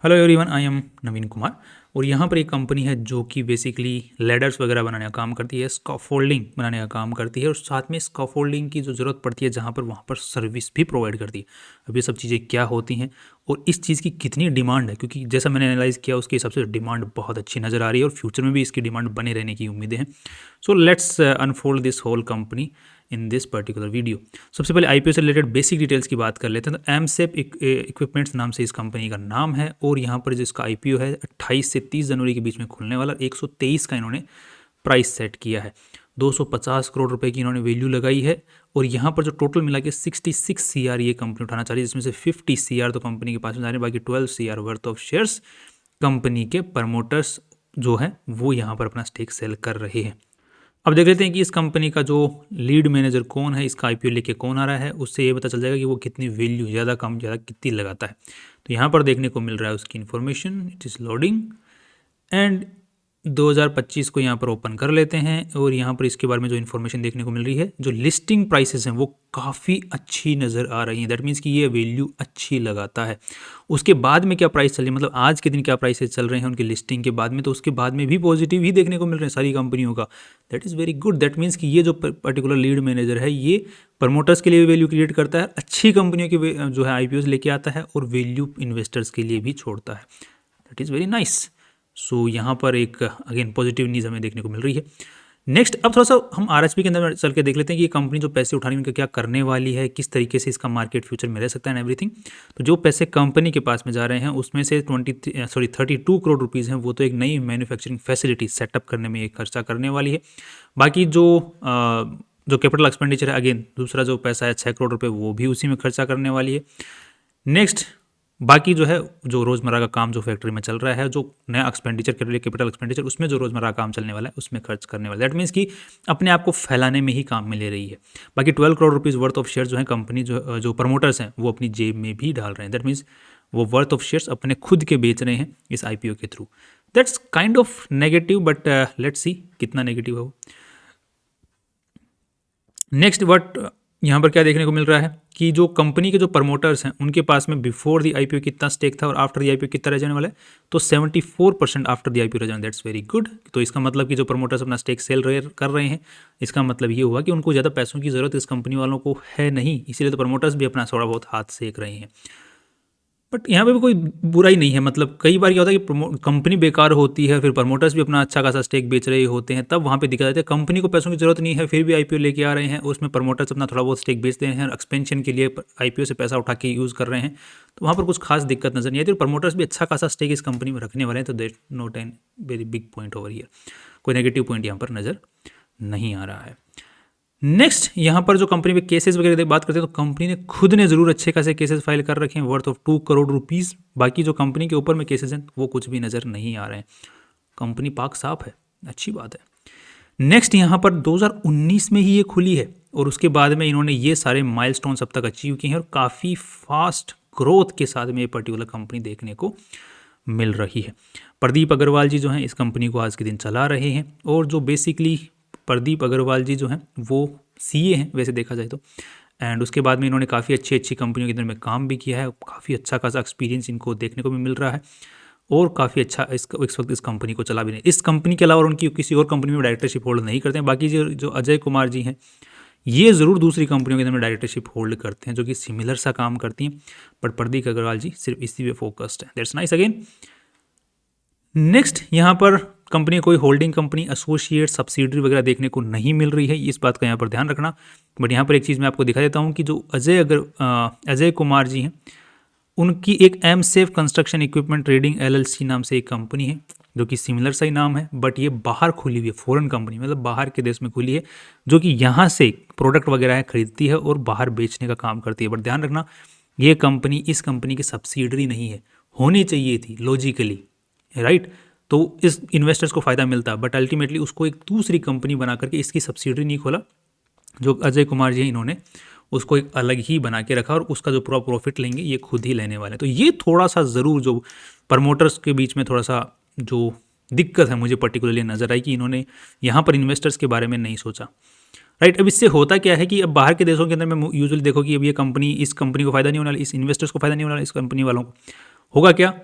Hello everyone, I am नवीन कुमार। और यहाँ पर एक कंपनी है जो कि बेसिकली लैडर्स वगैरह बनाने का काम करती है, स्कैफोल्डिंग बनाने का काम करती है और साथ में स्कैफोल्डिंग की जो ज़रूरत पड़ती है जहाँ पर वहाँ पर सर्विस भी प्रोवाइड करती है। अब ये सब चीज़ें क्या होती हैं और इस चीज़ की कितनी डिमांड है, क्योंकि जैसा मैंने एनालाइज़ किया उसके हिसाब से डिमांड बहुत अच्छी नज़र आ रही है और फ्यूचर में भी इसकी डिमांड बने रहने की उम्मीदें हैं। So let's unfold this whole company in this particular video. सबसे पहले आईपीओ से रिलेटेड बेसिक डिटेल्स की बात कर लेते हैं। तो एमसेप इक्विपमेंट्स नाम से इस कंपनी का नाम है और यहाँ पर जिसका आईपीओ है 28 से 30 जनवरी के बीच में खुलने वाला, 123 का इन्होंने प्राइस सेट किया है। 250 करोड़ रुपए की इन्होंने वैल्यू लगाई है और यहाँ पर जो टोटल मिला के 66 सीआर ये कंपनी उठाना चाह रही है, जिसमें से 50 सीआर तो कंपनी के पास में जा रहे हैं, बाकी 12 CR worth of shares company के प्रमोटर्स जो हैं वो यहाँ पर अपना स्टेक सेल कर रहे हैं। अब देख लेते हैं कि इस कंपनी का जो लीड मैनेजर कौन है, इसका आईपीओ लेके कौन आ रहा है, उससे ये पता चल जाएगा कि वो कितनी वैल्यू ज़्यादा कम ज़्यादा कितनी लगाता है। तो यहाँ पर देखने को मिल रहा है उसकी information, it is loading and 2025 को यहाँ पर ओपन कर लेते हैं और यहाँ पर इसके बारे में जो इन्फॉर्मेशन देखने को मिल रही है, जो लिस्टिंग प्राइसेस हैं वो काफ़ी अच्छी नज़र आ रही हैं। दैट मीन्स कि ये वैल्यू अच्छी लगाता है। उसके बाद में क्या प्राइस चल रही है, मतलब आज के दिन क्या प्राइसेस चल रहे हैं उनकी लिस्टिंग के बाद में, तो उसके बाद में भी पॉजिटिव ही देखने को मिल रहे हैं सारी कंपनियों का। That is very good. That means कि ये जो पर्टिकुलर लीड मैनेजर है ये प्रमोटर्स के लिए भी वैल्यू क्रिएट करता है, अच्छी कंपनियों की जो है आईपीओ लेके आता है और वैल्यू इन्वेस्टर्स के लिए भी छोड़ता है। That is very nice. So यहाँ पर एक अगेन पॉजिटिव न्यूज़ हमें देखने को मिल रही है। नेक्स्ट अब थोड़ा सा हम आरएचपी के अंदर चल के देख लेते हैं कि ये कंपनी जो पैसे उठाने में क्या करने वाली है, किस तरीके से इसका मार्केट फ्यूचर में रह सकता है एंड एवरीथिंग। तो जो पैसे कंपनी के पास में जा रहे हैं उसमें से 32 करोड़ रुपीज़ हैं, वो तो एक नई मैन्युफैक्चरिंग फैसिलिटी सेटअप करने में ये खर्चा करने वाली है। बाकी जो कैपिटल एक्सपेंडिचर है, अगेन दूसरा जो पैसा है 6 करोड़ रुपये, वो भी उसी में खर्चा करने वाली है। नेक्स्ट बाकी जो है जो रोज़मर्रा का काम जो फैक्ट्री में चल रहा है, जो नया एक्सपेंडिचर कर रही है कैपिटल एक्सपेंडिचर, उसमें जो रोज़मर्रा का काम चलने वाला है उसमें खर्च करने वाला है। दैट मीन्स कि अपने आप को फैलाने में ही काम में ले रही है। बाकी 12 crore rupees worth of share जो है कंपनी जो प्रमोटर्स हैं वो अपनी जेब में भी डाल रहे हैं। दैट मीन्स वो वर्थ ऑफ शेयर्स अपने खुद के बेच रहे हैं इस आईपीओ के through. That's kind of negative, but let's see कितना नेगेटिव है वो। नेक्स्ट वट यहाँ पर क्या देखने को मिल रहा है कि जो कंपनी के जो प्रमोटर्स हैं उनके पास में बिफोर द आईपीओ कितना स्टेक था और आफ्टर द आईपीओ कितना रह जाने वाला है, तो 74% आफ्टर द आईपीओ रह जाने। That's very good. तो इसका मतलब कि जो प्रमोटर्स अपना स्टेक सेल कर रहे हैं, इसका मतलब ये हुआ कि उनको ज़्यादा पैसों की ज़रूरत इस कंपनी वालों को है नहीं, इसीलिए तो प्रमोटर्स भी अपना थोड़ा बहुत हाथ सेक रहे हैं। बट यहाँ पे भी कोई बुराई नहीं है। मतलब कई बार क्या होता है कि कंपनी बेकार होती है, फिर प्रमोटर्स भी अपना अच्छा खासा स्टेक बेच रहे होते हैं, तब वहाँ पे दिक्कत आती है। कंपनी को पैसों की जरूरत नहीं है फिर भी आईपीओ लेके आ रहे हैं, उसमें प्रमोटर्स अपना थोड़ा बहुत स्टेक बेचते हैं और एक्सपेंशन के लिए आईपीओ से पैसा उठा के यूज़ कर रहे हैं, तो वहाँ पर कुछ खास दिक्कत नजर नहीं आती। और प्रमोटर्स भी अच्छा खासा स्टेक इस कंपनी में रखने वाले हैं, तो that not an very big point over here. कोई नेगेटिव पॉइंट यहाँ पर नज़र नहीं आ रहा है। नेक्स्ट यहाँ पर जो कंपनी पे केसेस वगैरह बात करते हैं, तो कंपनी ने खुद ने ज़रूर अच्छे खासे केसेस फाइल कर रखे हैं वर्थ ऑफ 2 करोड़ रुपीज़। बाकी जो कंपनी के ऊपर में केसेस हैं वो कुछ भी नज़र नहीं आ रहे हैं। कंपनी पाक साफ है, अच्छी बात है। नेक्स्ट यहाँ पर 2019 में ही ये खुली है और उसके बाद में इन्होंने ये सारे माइलस्टोन्स अब तक अचीव किए हैं और काफ़ी फास्ट ग्रोथ के साथ में ये पर्टिकुलर कंपनी देखने को मिल रही है। प्रदीप अग्रवाल जी जो हैं इस कंपनी को आज के दिन चला रहे हैं और जो बेसिकली प्रदीप अग्रवाल जी जो हैं वो सीए हैं वैसे देखा जाए तो, एंड उसके बाद में इन्होंने काफ़ी अच्छी अच्छी कंपनियों के अंदर में काम भी किया है, काफ़ी अच्छा खासा एक्सपीरियंस इनको देखने को भी मिल रहा है और काफ़ी अच्छा इस वक्त इस कंपनी को चला भी नहीं। इस कंपनी के अलावा उनकी किसी और कंपनी में डायरेक्टरशिप होल्ड नहीं करते हैं। बाकी जो अजय कुमार जी हैं ये ज़रूर दूसरी कंपनियों के अंदर में डायरेक्टरशिप होल्ड करते हैं जो कि सिमिलर सा काम करती हैं, बट प्रदीप अग्रवाल जी सिर्फ इसी पे फोकस्ड है। That's nice again. नेक्स्ट यहाँ पर कंपनी कोई होल्डिंग कंपनी, एसोसिएट, सब्सिडरी वगैरह देखने को नहीं मिल रही है, इस बात का यहाँ पर ध्यान रखना। बट यहाँ पर एक चीज़ मैं आपको दिखा देता हूँ कि जो अजय कुमार जी हैं उनकी एक एमसेफ कंस्ट्रक्शन इक्विपमेंट ट्रेडिंग एलएलसी नाम से एक कंपनी है जो कि सिमिलर सा ही नाम है, बट ये बाहर खुली हुई है, फॉरेन कंपनी, मतलब बाहर के देश में खुली है, जो कि यहाँ से प्रोडक्ट वगैरह खरीदती है और बाहर बेचने का काम करती है। बट ध्यान रखना ये कंपनी इस कंपनी की सब्सिडरी नहीं है, होनी चाहिए थी लॉजिकली, राइट। तो इस इन्वेस्टर्स को फ़ायदा मिलता, बट अल्टीमेटली उसको एक दूसरी कंपनी बना करके इसकी सब्सिडरी नहीं खोला, जो अजय कुमार जी हैं इन्होंने उसको एक अलग ही बना के रखा और उसका जो पूरा प्रॉफिट लेंगे ये खुद ही लेने वाले हैं। तो ये थोड़ा सा ज़रूर जो प्रमोटर्स के बीच में थोड़ा सा जो दिक्कत है मुझे पर्टिकुलरली नज़र आई कि इन्होंने यहाँ पर इन्वेस्टर्स के बारे में नहीं सोचा, राइट। अब इससे होता क्या है कि अब बाहर के देशों के अंदर में यूजुअली देखो कि अब ये कंपनी, इस कंपनी को फ़ायदा नहीं होने वाला, इस इन्वेस्टर्स को फ़ायदा नहीं होने वाला, इस कंपनी वालों को होगा क्या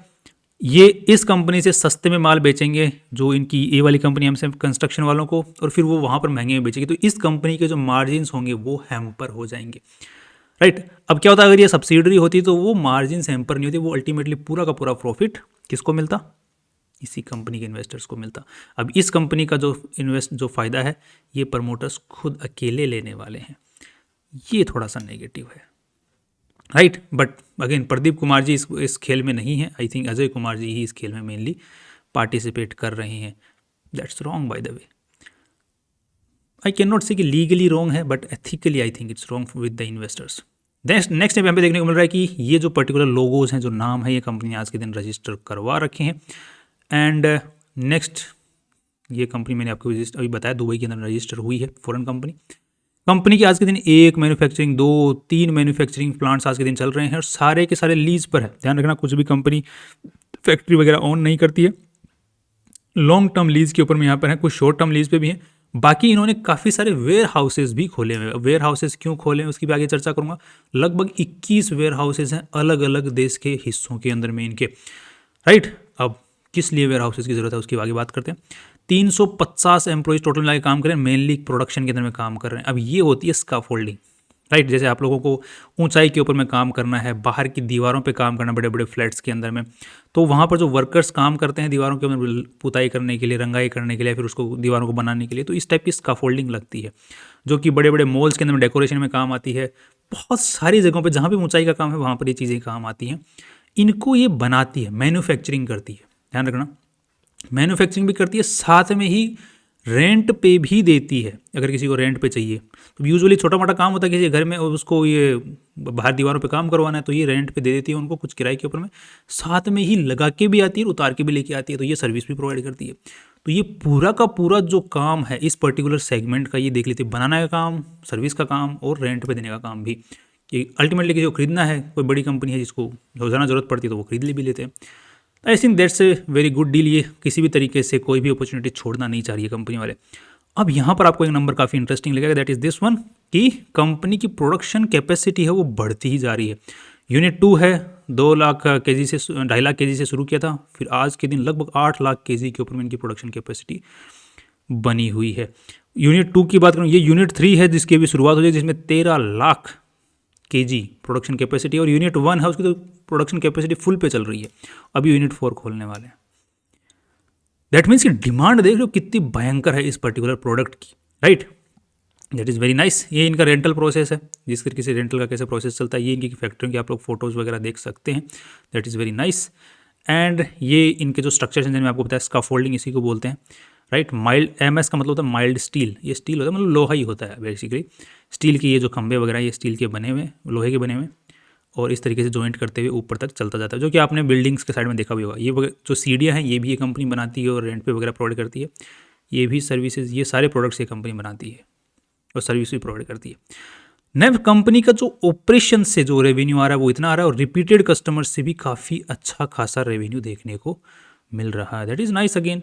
ये इस कंपनी से सस्ते में माल बेचेंगे जो इनकी ए वाली कंपनी हमसे कंस्ट्रक्शन वालों को, और फिर वो वहाँ पर महंगे में बेचेंगे, तो इस कंपनी के जो मार्जिन्स होंगे वो हैम्पर हो जाएंगे, राइट। अब क्या होता अगर ये सब्सिडरी होती तो वो मार्जिन हैम्पर नहीं होती, वो अल्टीमेटली पूरा का पूरा प्रॉफिट किसको मिलता, इसी कंपनी के इन्वेस्टर्स को मिलता। अब इस कंपनी का जो फ़ायदा है ये प्रमोटर्स खुद अकेले लेने वाले हैं, ये थोड़ा सा नेगेटिव है, right. But again Pradeep Kumar ji इस खेल में नहीं है, आई थिंक अजय कुमार जी ही इस खेल में मेनली पार्टिसिपेट कर रहे हैं। That's wrong by the way, I can not say कि लीगली रॉन्ग है, but ethically I think it's wrong with the investors. Next यहाँ पे देखने को मिल रहा है कि ये जो पर्टिकुलर लोगोज हैं, जो नाम है, ये कंपनी ने आज के दिन रजिस्टर करवा रखे हैं। एंड नेक्स्ट ये कंपनी मैंने आपको अभी बताया दुबई के अंदर रजिस्टर हुई है, फॉरेन कंपनी की आज के दिन एक मैन्युफैक्चरिंग 2-3 मैन्युफैक्चरिंग प्लांट्स आज के दिन चल रहे हैं और सारे के सारे लीज पर है। ध्यान रखना कुछ भी कंपनी फैक्ट्री वगैरह ऑन नहीं करती है, लॉन्ग टर्म लीज के ऊपर में यहाँ पर है, कुछ शॉर्ट टर्म लीज पे भी है। बाकी इन्होंने काफ़ी सारे वेयर हाउसेज भी खोले हुए हैं। वेयर हाउसेज क्यों खोले हैं उसकी भी आगे चर्चा करूँगा। लगभग 21 वेयर हाउसेज हैं अलग अलग देश के हिस्सों के अंदर में इनके, राइट। अब किस लिए वेयर हाउसेज की ज़रूरत है उसकी आगे बात करते हैं। 350 एम्प्लॉइज टोटल मिला के काम कर रहे हैं, मेनली प्रोडक्शन के अंदर में काम कर रहे हैं। अब ये होती है स्काफोल्डिंग, राइट। जैसे आप लोगों को ऊंचाई के ऊपर में काम करना है, बाहर की दीवारों पे काम करना, बड़े बड़े फ्लैट्स के अंदर में, तो वहाँ पर जो वर्कर्स काम करते हैं दीवारों के अंदर पुताई करने के लिए, रंगाई करने के लिए, फिर उसको दीवारों को बनाने के लिए, तो इस टाइप की स्काफोल्डिंग लगती है जो कि बड़े बड़े मॉल्स के अंदर में डेकोरेशन में काम आती है। बहुत सारी जगहों पर जहाँ भी ऊंचाई का काम है वहाँ पर ये चीज़ें काम आती हैं। इनको ये बनाती है, मैन्युफैक्चरिंग करती है, ध्यान रखना, मैन्युफैक्चरिंग भी करती है, साथ में ही रेंट पे भी देती है। अगर किसी को रेंट पे चाहिए तो यूजुअली छोटा मोटा काम होता है किसी घर में, उसको ये बाहर दीवारों पे काम करवाना है, तो ये रेंट पे दे देती है उनको कुछ किराए के ऊपर में, साथ में ही लगा के भी आती है, उतार के भी लेके आती है, तो ये सर्विस भी प्रोवाइड करती है। तो ये पूरा का पूरा जो काम है इस पर्टिकुलर सेगमेंट का, ये देख लेते हैं, बनाने का काम, सर्विस का काम और रेंट पे देने का काम भी। ये अल्टीमेटली किसी को खरीदना है, कोई बड़ी कंपनी है जिसको रोजाना जरूरत पड़ती है तो वो खरीद भी लेते हैं। I think that's a very good deal. ये किसी भी तरीके से कोई भी अपॉर्चुनिटी छोड़ना नहीं चाह रही है कंपनी वाले। अब यहाँ पर आपको एक नंबर काफ़ी इंटरेस्टिंग लगेगा, दैट इज़ दिस वन, कि कंपनी की प्रोडक्शन कैपेसिटी है वो बढ़ती ही जा रही है। यूनिट 2 है 2 लाख केजी से 2.5 लाख केजी से शुरू किया था, फिर आज के दिन लगभग 8 लाख केजी के ऊपर में इनकी प्रोडक्शन कैपेसिटी बनी हुई है। यूनिट 2 की बात करूँ, ये यूनिट 3 है जिसकी अभी शुरुआत हो जाए, जिसमें 13 लाख केजी प्रोडक्शन कैपेसिटी, और यूनिट 1 है उसकी तो प्रोडक्शन कैपेसिटी फुल पे चल रही है, अभी यूनिट 4 खोलने वाले हैं। दैट मीन्स कि डिमांड देख लो कितनी भयंकर है इस पर्टिकुलर प्रोडक्ट की, right. That is very nice. ये इनका रेंटल प्रोसेस है, जिस तरीके से रेंटल का कैसे प्रोसेस चलता है, ये इनकी फैक्ट्रियों की आप लोग फोटोज़ वगैरह देख सकते हैं। That is very nice. And ये इनके जो स्ट्रक्चर हैं, मैंने आपको बताया स्काफोल्डिंग इसी को बोलते हैं, राइट। माइल्ड MS का मतलब होता है माइल्ड स्टील, ये स्टील होता है मतलब लोहा ही होता है बेसिकली। स्टील की ये जो खंभे वगैरह ये स्टील के बने हुए, लोहे के बने हुए, और इस तरीके से जॉइंट करते हुए ऊपर तक चलता जाता है, जो कि आपने बिल्डिंग्स के साइड में देखा भी होगा। ये जो सीढ़ियाँ हैं ये भी ये कंपनी बनाती है और रेंट पे वगैरह प्रोवाइड करती है। ये भी सर्विसेज, ये सारे प्रोडक्ट्स ये कंपनी बनाती है और सर्विस भी प्रोवाइड करती है। नैव कंपनी का जो ऑपरेशन से जो रेवेन्यू आ रहा है वो इतना आ रहा है, और रिपीटेड कस्टमर से भी काफ़ी अच्छा खासा रेवेन्यू देखने को मिल रहा है। That is nice again.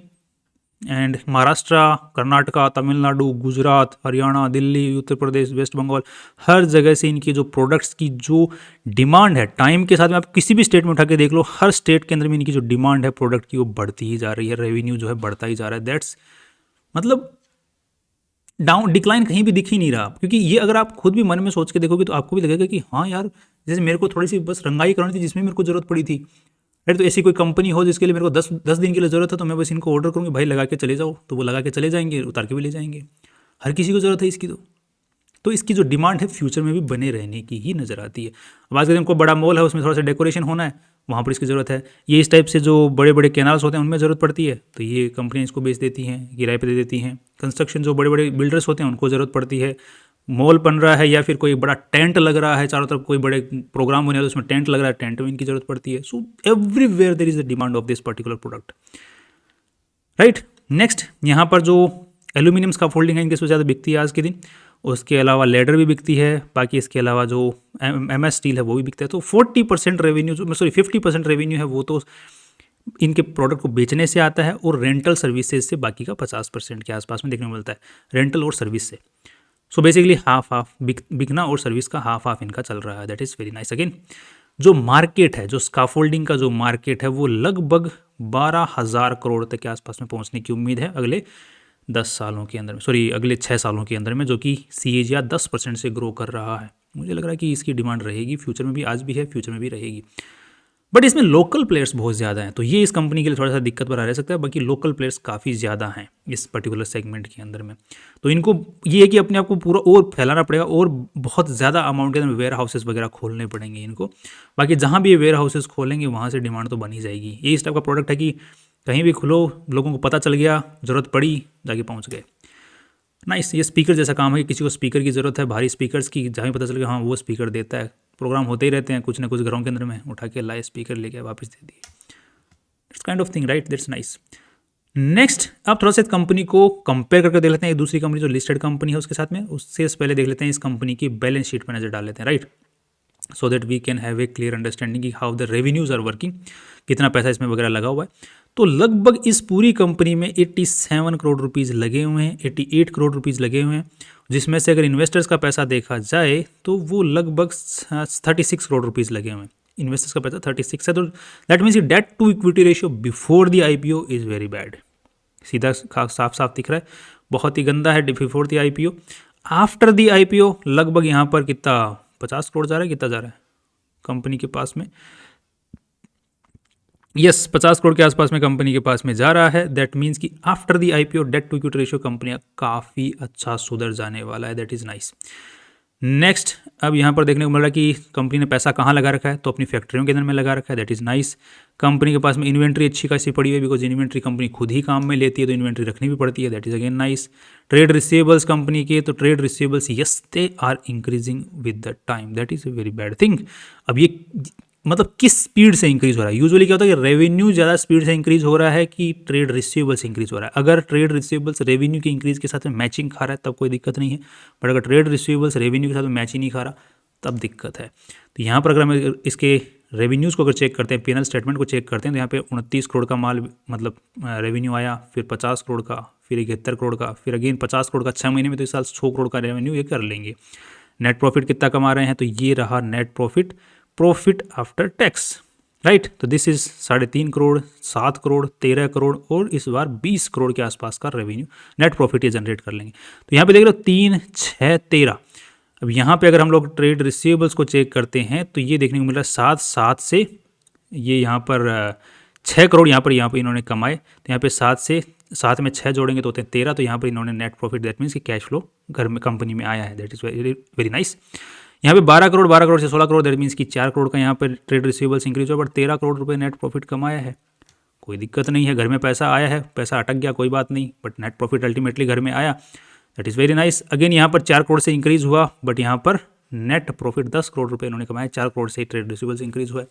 And Maharashtra, Karnataka, Tamil Nadu, Gujarat, Haryana, Delhi, Uttar Pradesh, west Bengal, हर जगह से इनकी जो प्रोडक्ट्स की जो डिमांड है, टाइम के साथ में आप किसी भी स्टेट में उठा के देख लो, हर स्टेट के अंदर में इनकी जो डिमांड है प्रोडक्ट की वो बढ़ती ही जा रही है, रेवेन्यू जो है बढ़ता ही जा रहा है। दैट्स मतलब डाउन डिक्लाइन कहीं भी दिख ही नहीं रहा। क्योंकि ये अगर आप खुद भी मन में सोच के देखोगे तो आपको भी लगेगा कि हाँ यार, जैसे मेरे को थोड़ी सी बस रंगाई करानी थी जिसमें मेरे को जरूरत पड़ी थी, राइट। तो ऐसी कोई कंपनी हो जिसके लिए मेरे को 10 दिन के लिए ज़रूरत है, तो मैं बस इनको ऑर्डर करूँगी, भाई लगा के चले जाओ, तो वो लगा के चले जाएंगे, उतार के भी ले जाएंगे। हर किसी को ज़रूरत है इसकी, तो इसकी जो डिमांड है फ्यूचर में भी बने रहने की ही नज़र आती है। अब आज के दिन कोई बड़ा मॉल है, उसमें थोड़ा सा डेकोरेशन होना है, वहाँ पर इसकी ज़रूरत है। ये इस टाइप से जो बड़े बड़े कैनाल्स होते हैं उनमें ज़रूरत पड़ती है, तो ये कंपनियाँ इसको बेच देती हैं, किराए पे दे देती हैं। कंस्ट्रक्शन जो बड़े बड़े बिल्डर्स होते हैं उनको ज़रूरत पड़ती है। मॉल बन रहा है या फिर कोई बड़ा टेंट लग रहा है, चारों तरफ कोई बड़े प्रोग्राम होने वाले उसमें टेंट लग रहा है, टेंट में इनकी ज़रूरत पड़ती है। So everywhere there is the demand of this particular product, right. Next यहाँ पर जो एल्यूमिनियम स्काफोल्डिंग है इनके सबसे ज़्यादा बिकती है आज के दिन। उसके अलावा लेडर भी बिकती है, बाकी इसके अलावा जो MS स्टील है वो भी बिकता है। तो 40% रेवेन्यू, 50% रेवेन्यू है वो तो इनके प्रोडक्ट को बेचने से आता है, और रेंटल सर्विसेज से बाकी का 50% के आसपास में देखने को मिलता है, रेंटल और सर्विस से। सो बेसिकली हाफ बिकना और सर्विस का हाफ इनका चल रहा है। That is very nice again. जो मार्केट है, जो स्काफोल्डिंग का जो मार्केट है वो लगभग 12,000 करोड़ तक के आसपास में पहुंचने की उम्मीद है अगले 10 सालों के अंदर में, सॉरी अगले 6 सालों के अंदर में, जो कि CAGR 10% से ग्रो कर रहा है। मुझे लग रहा है कि इसकी डिमांड रहेगी फ्यूचर में भी, आज भी है, फ्यूचर में भी रहेगी। बट इसमें लोकल प्लेयर्स बहुत ज़्यादा हैं, तो ये इस कंपनी के लिए थोड़ा सा दिक्कत भरा रह सकता है। बाकी लोकल प्लेयर्स काफ़ी ज़्यादा हैं इस पर्टिकुलर सेगमेंट के अंदर में, तो इनको ये है कि अपने आप को पूरा और फैलाना पड़ेगा और बहुत ज़्यादा अमाउंट के अंदर वेयर हाउसेस वगैरह खोलने पड़ेंगे इनको। बाकी जहाँ भी ये वेयर हाउसेस खोलेंगे वहाँ से डिमांड तो बन ही जाएगी। ये इस टाइप का प्रोडक्ट है कि कहीं भी खुलो, लोगों को पता चल गया, ज़रूरत पड़ी, जाके पहुँच गए। नाइस, ये स्पीकर जैसा काम है कि किसी को स्पीकर की ज़रूरत है, भारी स्पीकर्स की, जहाँ भी पता चल गया हाँ वो स्पीकर देता है। प्रोग्राम होते ही रहते हैं कुछ ना कुछ घरों के अंदर में, उठा के लाए स्पीकर लेके वापस दे दिए। It's kind of thing, right, that's nice. Next आप थोड़ा सा कंपनी को कंपेयर करके देख लेते हैं एक दूसरी कंपनी जो लिस्टेड कंपनी है उसके साथ में। उससे पहले देख लेते हैं इस कंपनी की बैलेंस शीट पर नजर डाल लेते हैं, right, so that we can have a clear understanding कि how the revenues are working, कितना पैसा इसमें वगैरह लगा हुआ है। तो लगभग इस पूरी कंपनी में 87 करोड़ रुपीज़ लगे हुए हैं, 88 करोड़ रुपीज़ लगे हुए हैं, जिसमें से अगर इन्वेस्टर्स का पैसा देखा जाए तो वो लगभग 36 करोड़ रुपीज़ लगे हुए हैं। इन्वेस्टर्स का पैसा 36 है, तो that means debt to equity ratio before the IPO is very bad. सीधा साफ साफ दिख रहा है, बहुत ही गंदा है before the IPO। After the IPO लगभग यहाँ पर कितना 50 करोड़ जा रहा है, कितना जा रहा है कंपनी के पास में, यस 50 करोड़ के आसपास में कंपनी के पास में जा रहा है। दैट मीन्स कि after the IPO debt to equity ratio company काफ़ी अच्छा सुधर जाने वाला है। That is nice. नेक्स्ट अब यहाँ पर देखने को मिल रहा है कि कंपनी ने पैसा कहाँ लगा रखा है, तो अपनी फैक्ट्रियों के अंदर में लगा रखा है। That is nice. कंपनी के पास में इन्वेंट्री अच्छी खासी पड़ी हुई है, बिकॉज इन्वेंट्री कंपनी खुद ही काम में लेती है, तो इन्वेंट्री रखनी भी पड़ती है। That is again nice. Trade receivables company के, तो trade receivables yes they are increasing with the time. That is a very bad thing. अब ये मतलब किस स्पीड से इंक्रीज हो रहा है, यूजुअली क्या होता है कि रेवेन्यू ज़्यादा स्पीड से इंक्रीज हो रहा है कि ट्रेड रिसीवेबल्स इंक्रीज हो रहा है। अगर ट्रेड रिसीवेबल्स रेवेन्यू के इंक्रीज के साथ में मैचिंग खा रहा है तब कोई दिक्कत नहीं है, बट अगर ट्रेड रिसीवेबल्स रेवेन्यू के साथ में मैच ही नहीं खा रहा तब दिक्कत है। तो यहाँ पर अगर हम इसके रेवेन्यूज़ को अगर चेक करते हैं, P&L स्टेटमेंट को चेक करते हैं, तो यहाँ पे 29 करोड़ का माल मतलब रेवेन्यू आया, फिर 50 करोड़ का, फिर 71 करोड़ का, फिर अगेन 50 करोड़ का 6 महीने में, तो इस साल 100 करोड़ का रेवेन्यू ये कर लेंगे। नेट प्रॉफिट कितना कमा रहे हैं, तो ये रहा net profit after tax, right. तो दिस इज 3.5 करोड़, 7 करोड़, 13 करोड़ और इस बार 20 करोड़ के आसपास का रेवेन्यू नेट प्रॉफिट ये जनरेट कर लेंगे। तो यहाँ पे देख रहे हो 3, 6, 13। अब यहाँ पे अगर हम लोग ट्रेड रिसीवेबल्स को चेक करते हैं तो ये देखने को मिल रहा है 7 से ये यहाँ पर 6 करोड़ यहाँ पर इन्होंने कमाए। तो यहाँ पे 7 में 6 जोड़ेंगे तो होते हैं 13। तो यहाँ पर इन्होंने नेट प्रॉफिट, दैट मीन्स कि कैश फ्लो घर में कंपनी में आया है। That is very very nice. यहाँ पे 12 करोड़ से 16 करोड़, दैट मीन्स कि 4 करोड़ का यहाँ पर ट्रेड रिसीवेबल्स इंक्रीज हुआ, बट 13 करोड़ रुपए नेट प्रॉफिट कमाया है। कोई दिक्कत नहीं है, घर में पैसा आया है, पैसा अटक गया कोई बात नहीं, बट नेट प्रॉफिट अल्टीमेटली घर में आया। That is very nice. Again यहाँ पर 4 करोड़ से इंक्रीज हुआ, बट यहाँ पर नेट प्रॉफिट 10 करोड़ रुपए इन्होंने कमाया। 4 करोड़ से ही ट्रेड रिसीवेबल्स इंक्रीज हुआ है।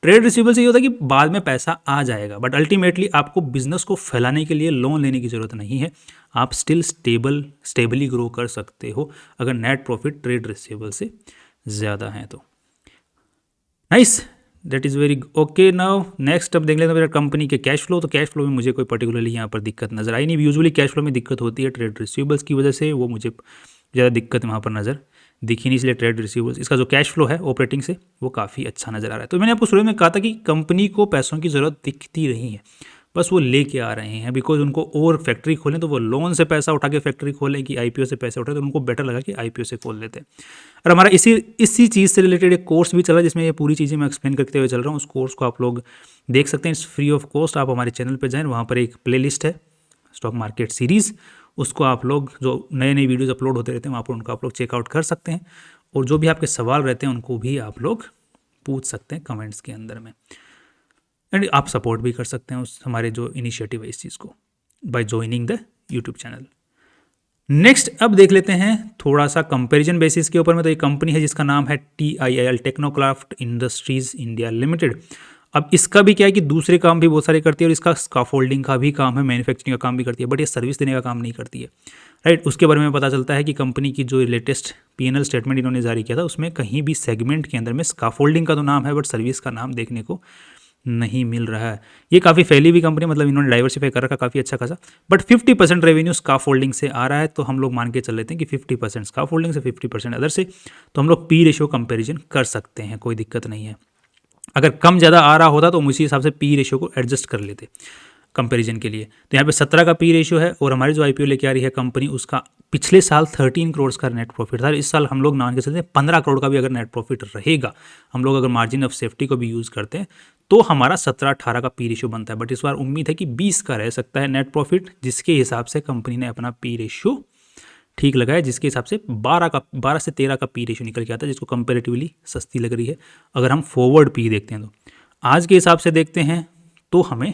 ट्रेड रिसीवेबल्स ये होता है कि बाद में पैसा आ जाएगा, बट अल्टीमेटली आपको बिजनेस को फैलाने के लिए लोन लेने की ज़रूरत नहीं है। आप स्टिल स्टेबली ग्रो कर सकते हो अगर नेट प्रॉफिट ट्रेड रिसीवेबल से ज़्यादा है तो। Nice, that is very okay. Now next अब देख लेते हैं मेरा कंपनी के कैश फ्लो। तो कैश फ्लो में मुझे कोई पर्टिकुलरली यहाँ पर दिक्कत नज़र आई नहीं। यूजुअली कैश फ्लो में दिक्कत होती है ट्रेड रिसीवेबल्स की वजह से, वो मुझे ज़्यादा दिक्कत वहाँ पर नज़र दिखी नहीं, इसलिए ट्रेड रिसीवेबल्स, इसका जो कैश फ्लो है ऑपरेटिंग से वो काफ़ी अच्छा नज़र आ रहा है। तो मैंने आपको शुरू में कहा था कि कंपनी को पैसों की ज़रूरत दिखती नहीं है, बस वो लेके आ रहे हैं। बिकॉज उनको और फैक्ट्री खोलें तो वो लोन से पैसा उठा के फैक्ट्री खोलें कि IPO से पैसे उठाए, तो उनको बेटर लगा कि IPO से खोल लेते हैं। और हमारा इसी चीज़ से रिलेटेड एक कोर्स भी चल रहा है जिसमें ये पूरी चीज़ें मैं एक्सप्लेन करते हुए चल रहा हूँ। उस कोर्स को आप लोग देख सकते हैं, इट्स फ्री ऑफ कॉस्ट। आप हमारे चैनल पर जाएँ, वहाँ पर एक प्ले लिस्ट है स्टॉक मार्केट सीरीज़, उसको आप लोग जो नए वीडियोज़ अपलोड होते रहते हैं वहाँ पर उनको आप लोग चेकआउट कर सकते हैं। और जो भी आपके सवाल रहते हैं उनको भी आप लोग पूछ सकते हैं कमेंट्स के अंदर में, एंड आप सपोर्ट भी कर सकते हैं उस हमारे जो इनिशिएटिव है इस चीज़ को by joining the YouTube channel. Next अब देख लेते हैं थोड़ा सा कंपैरिजन बेसिस के ऊपर में। तो एक कंपनी है जिसका नाम है TIIL, Technocraft industries India limited. अब इसका भी क्या है कि दूसरे काम भी बहुत सारे करती है, और इसका स्काफोल्डिंग का भी काम है, मैन्युफैक्चरिंग का काम भी करती है, बट ये सर्विस देने का काम नहीं करती है, राइट। उसके बारे में पता चलता है कि कंपनी की जो लेटेस्ट P&L स्टेटमेंट इन्होंने जारी किया था उसमें कहीं भी सेगमेंट के अंदर में स्काफोल्डिंग का तो नाम है, बट सर्विस का नाम देखने को नहीं मिल रहा है। ये काफ़ी फैली हुई कंपनी, मतलब इन्होंने डाइवर्सिफाई कर रखा काफ़ी अच्छा खासा, बट 50% रेवेन्यू स्काफोल्डिंग से आ रहा है। तो हम लोग मान के चल लेते हैं कि 50% स्काफोल्डिंग से 50% अदर से, तो हम लोग P रेशियो कंपैरिजन कर सकते हैं, कोई दिक्कत नहीं है। अगर कम ज़्यादा आ रहा होता तो हम उसी हिसाब से पी रेशियो को एडजस्ट कर लेते कंपैरिजन के लिए। तो यहाँ पे 17 का पी रेशियो है और हमारी जो आईपीओ लेके आ रही है कंपनी, उसका पिछले साल 13 करोड़ का नेट प्रॉफिट था। इस साल हम लोग मान के चलते हैं 15 करोड़ का भी अगर नेट प्रॉफिट रहेगा, हम लोग अगर मार्जिन ऑफ सेफ्टी को भी यूज़ करते हैं, तो हमारा 17-18 का पी रेशियो बनता है। बट इस बार उम्मीद है कि 20 का रह सकता है नेट प्रॉफिट, जिसके हिसाब से कंपनी ने अपना पी रेशियो ठीक लगाया, जिसके हिसाब से 12 से 13 का पी रेशियो निकल के आता है, जिसको कंपेरेटिवली सस्ती लग रही है। अगर हम फॉरवर्ड पी देखते हैं तो आज के हिसाब से देखते हैं तो हमें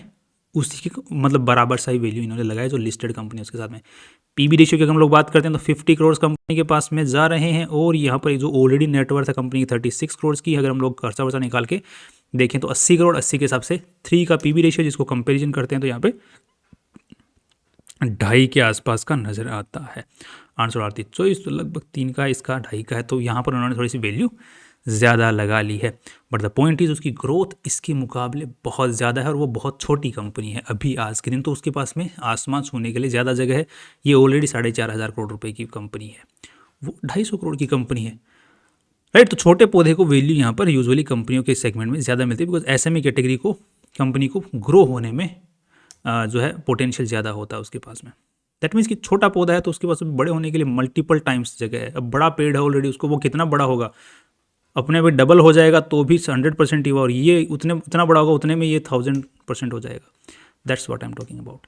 उसी के मतलब बराबर सा ही वैल्यू इन्होंने लगाया जो लिस्टेड कंपनी उसके साथ में। पीबी रेशियो की अगर हम लोग बात करते हैं तो 50 करोड़ कंपनी के पास में जा रहे हैं, और यहाँ पर जो ऑलरेडी नेटवर्थ है कंपनी की 36 करोड़ की, अगर हम लोग खर्चा वर्चा निकाल के देखें तो 80 करोड़, 80 के हिसाब से 3 का पीबी रेशियो, जिसको कंपेरिजन करते हैं तो यहाँ पे 2.5 के आसपास का नज़र आता है। आंसर आती 24 तो लगभग 3 का, इसका 2.5 का है, तो यहाँ पर उन्होंने थोड़ी सी वैल्यू ज़्यादा लगा ली है। बट द पॉइंट इज़ उसकी ग्रोथ इसके मुकाबले बहुत ज़्यादा है, और वो बहुत छोटी कंपनी है अभी आज के दिन, तो उसके पास में आसमान छूने के लिए ज़्यादा जगह है। ये ऑलरेडी 4,500 करोड़ रुपए की कंपनी है, वो 250 करोड़ की कंपनी है, राइट। तो छोटे पौधे को वैल्यू यहाँ पर यूजुअली कंपनियों के सेगमेंट में ज़्यादा मिलती है, बिकॉज एसएमई कैटेगरी को कंपनी को ग्रो होने में जो है पोटेंशियल ज़्यादा होता है उसके पास में। दैट मीन्स कि छोटा पौधा है तो उसके पास बड़े होने के लिए मल्टीपल टाइम्स जगह है। अब बड़ा पेड़ है ऑलरेडी, उसको वो कितना बड़ा होगा, अपने में डबल हो जाएगा तो भी 100% ही हुआ, और ये उतना बड़ा होगा उतने में ये 1000% हो जाएगा। That's what I am talking about.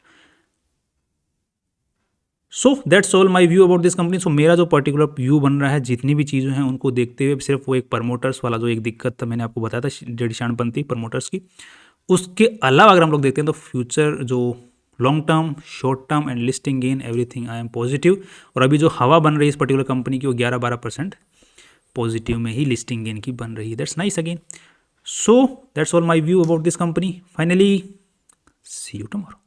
So that's all my view about this company. So मेरा जो पर्टिकुलर व्यू बन रहा है, जितनी भी चीज़ें हैं उनको देखते हुए, सिर्फ वो एक प्रमोटर्स वाला जो एक दिक्कत था मैंने आपको बताया था डेढ़शानपंथी प्रमोटर्स की, उसके अलावा अगर हम लोग देखते हैं तो फ्यूचर जो long term, short term and listing gain, everything I am positive. और अभी जो हवा बन रही है इस पर्टिकुलर कंपनी की, वो 11-12% पॉजिटिव में ही लिस्टिंग गेन की बन रही है। That's nice again. So that's all my view about this company. Finally see you tomorrow.